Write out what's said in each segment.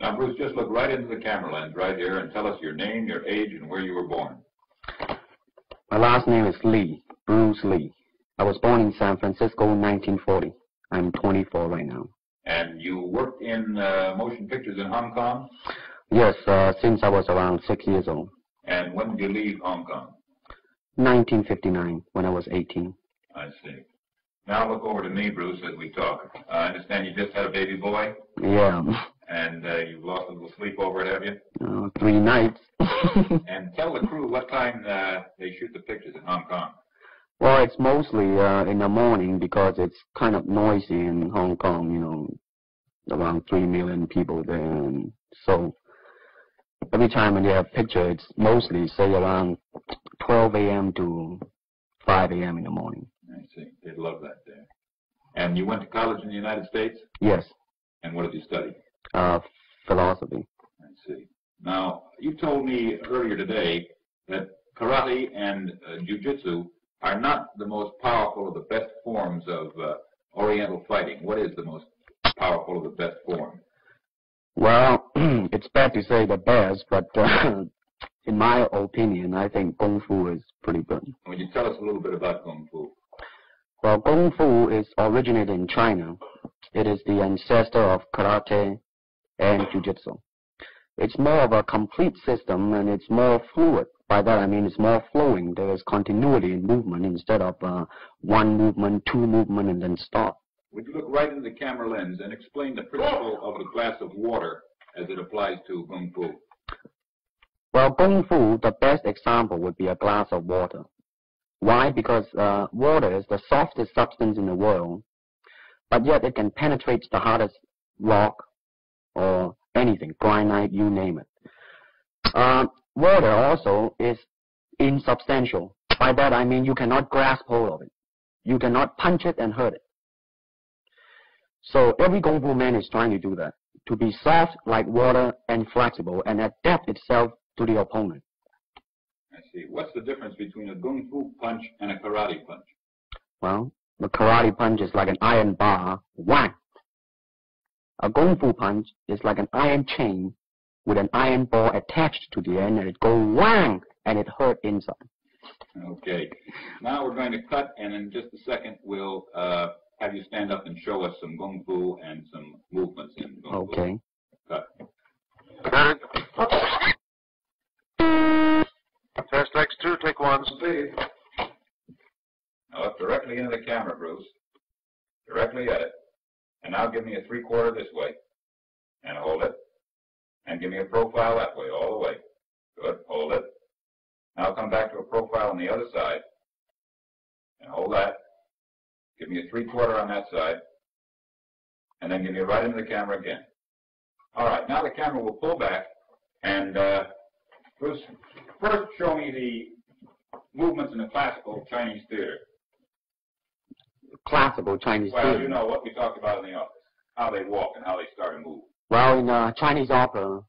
Now, Bruce, just look right into the camera lens right here and tell us your name, your age, and where you were born. My last name is Lee, Bruce Lee. I was born in San Francisco in 1940. I'm 24 right now. And you worked in motion pictures in Hong Kong? Yes, since I was around 6 years old. And when did you leave Hong Kong? 1959, when I was 18. I see. Now look over to me, Bruce, as we talk. I understand you just had a baby boy? Yeah. And you've lost a little sleep over it, have you? 3 nights. And tell the crew what time they shoot the pictures in Hong Kong. Well, it's mostly in the morning because it's kind of noisy in Hong Kong, you know, around 3 million people there. And so every time when they have picture, it's mostly, say, around 12 a.m. to 5 a.m. in the morning. I see. They'd love that there. And you went to college in the United States? Yes. And what did you study? Philosophy. I see. Now, you told me earlier today that karate and jiu-jitsu are not the most powerful of the best forms of Oriental fighting. What is the most powerful of the best form? Well, it's bad to say the best, but in my opinion, I think Kung Fu is pretty good. Would you tell us a little bit about Kung Fu? Well, Kung Fu is originated in China. It is the ancestor of karate and jiu-jitsu. It's more of a complete system, and it's more fluid. By that I mean it's more flowing. There is continuity in movement instead of one movement, two movement, and then stop. Would you look right into the camera lens and explain the principle of a glass of water as it applies to Kung Fu? Well, Kung Fu, the best example would be a glass of water. Why? Because water is the softest substance in the world, but yet it can penetrate the hardest rock or anything, granite, you name it. Water also is insubstantial. By that I mean you cannot grasp hold of it. You cannot punch it and hurt it. So every Kung Fu man is trying to do that, to be soft like water and flexible and adapt itself to the opponent. I see. What's the difference between a Kung Fu punch and a karate punch? Well, the karate punch is like an iron bar, whack. A Kung Fu punch is like an iron chain with an iron ball attached to the end, and it goes whang, and it hurt inside. Okay. Now we're going to cut, and in just a second we'll have you stand up and show us some Kung Fu and some movements in Kung Fu. Okay. Cut. Test X2, take 1, speed. Now look directly into the camera, Bruce. Directly at it. And now give me a 3/4 this way. And hold it. And give me a profile that way, all the way. Good. Hold it. Now come back to a profile on the other side. And hold that. Give me a 3/4 on that side. And then give me right into the camera again. All right. Now the camera will pull back. And Bruce, first show me the movements in the classical Chinese theater. Classical Chinese Well, theater. you know what we talked about in the office. How they walk and how they start to move. Well, in Chinese opera,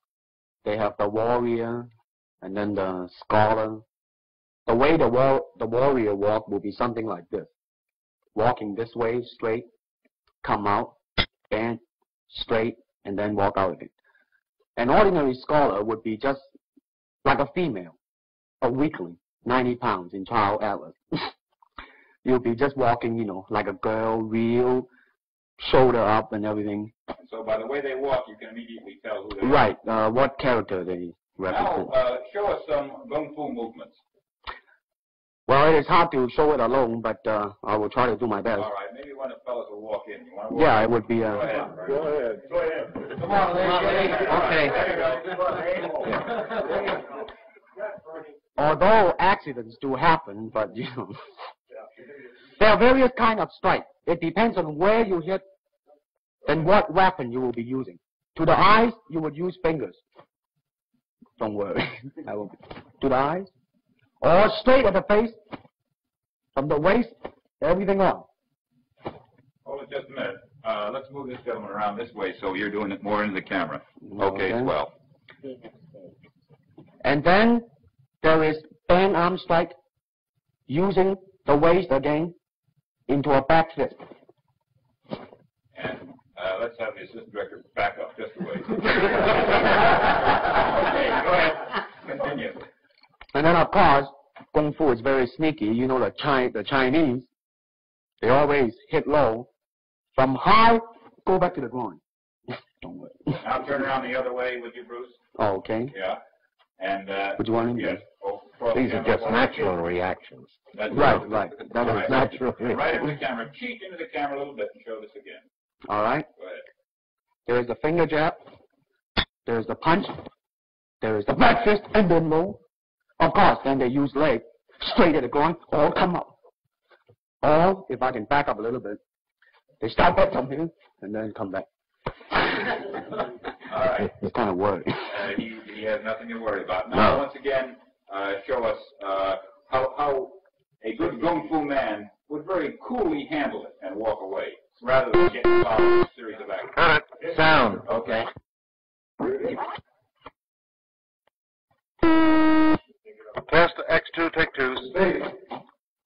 they have the warrior and then the scholar. The way the warrior walk will be something like this. Walking this way, straight, come out, bend, straight, and then walk out again. An ordinary scholar would be just like a female, a weakling, 90 pounds in child atlas. You'll be just walking, you know, like a girl, real, shoulder up and everything. So by the way they walk, you can immediately tell who they are. Right, what character they represent. Now, show us some Kung Fu movements. Well, it is hard to show it alone, but I will try to do my best. All right, maybe one of the fellows will walk in. You want to walk Yeah, in? it would be... Go ahead. Go ahead. Go ahead. Come on, lady. Okay. There you go. Although accidents do happen, but, you know, there are various kinds of strikes. It depends on where you hit and what weapon you will be using. To the eyes, you would use fingers. Don't worry. I will be. To the eyes. Or straight at the face, from the waist, everything on. Hold it just a minute. Let's move this gentleman around this way so you're doing it more into the camera. Okay, as well. And then there is band arm strike, using the waist again into a back fist. And let's have the assistant director back up just a ways. then of course, Kung Fu is very sneaky. You know, the Chinese, they always hit low. From high, go back to the groin. Don't worry. Now turn around the other way with you, Bruce. Oh, okay. Yeah. And, What do you want him to yes. do? These are just natural reactions. That's Right. That is natural. Right into the camera. Cheek into the camera a little bit and show this again. All right. Go ahead. There is the finger jab. There is the punch. There is the back fist and then low. Of course, then they use leg straight at the groin. All come up. Or, if I can back up a little bit, they start back from here and then come back. All right. It's kind of worried. He has nothing to worry about. Now, once again, show us how a good Kung Fu man would very coolly handle it and walk away, rather than get involved in a series of actions. Cut it. Sound. Okay. Test X2, take 2.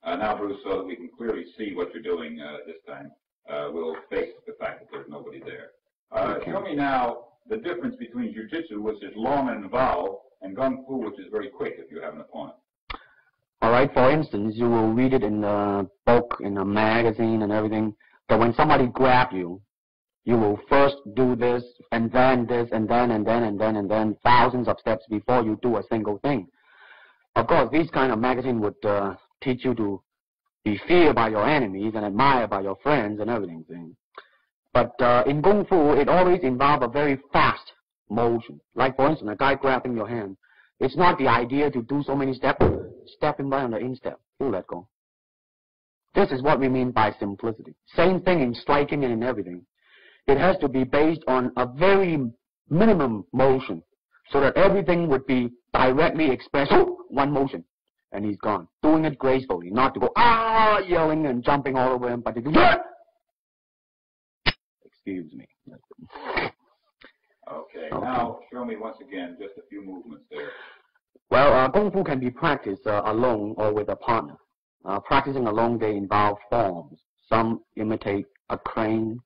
Now, Bruce, so that we can clearly see what you're doing this time, we'll face the fact that there's nobody there. Show me now the difference between jiu-jitsu, which is long and involved, and Kung Fu, which is very quick if you have an opponent. All right, for instance, you will read it in a book, in a magazine and everything, that when somebody grabs you, you will first do this, and then this, and then thousands of steps before you do a single thing. Of course, these kind of magazine would teach you to be feared by your enemies and admired by your friends and everything. But in Kung Fu, it always involves a very fast motion. Like, for instance, a guy grabbing your hand. It's not the idea to do so many steps. Step him right on the instep. You let go. This is what we mean by simplicity. Same thing in striking and in everything. It has to be based on a very minimum motion so that everything would be directly expressed. One motion, and he's gone. Doing it gracefully, not to go, yelling and jumping all over him, but to do, excuse me. Okay. Now, show me once again just a few movements there. Well, Kung Fu can be practiced alone or with a partner. Practicing alone, they involve forms. Some imitate a crane,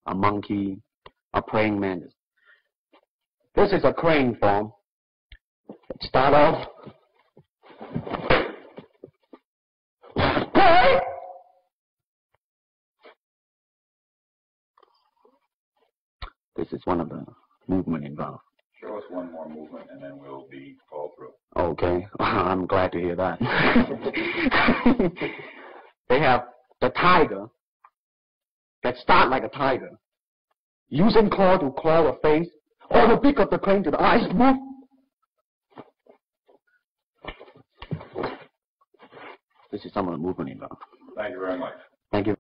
a monkey, a praying mantis. This is a crane form. Let's start off. This is one of the movement involved. Show us one more movement, and then we'll be all through. Okay, I'm glad to hear that. They have the tiger that start like a tiger, using claw to claw the face, or the beak of the crane to the eyes. This is some of the movement involved. Thank you very much. Thank you.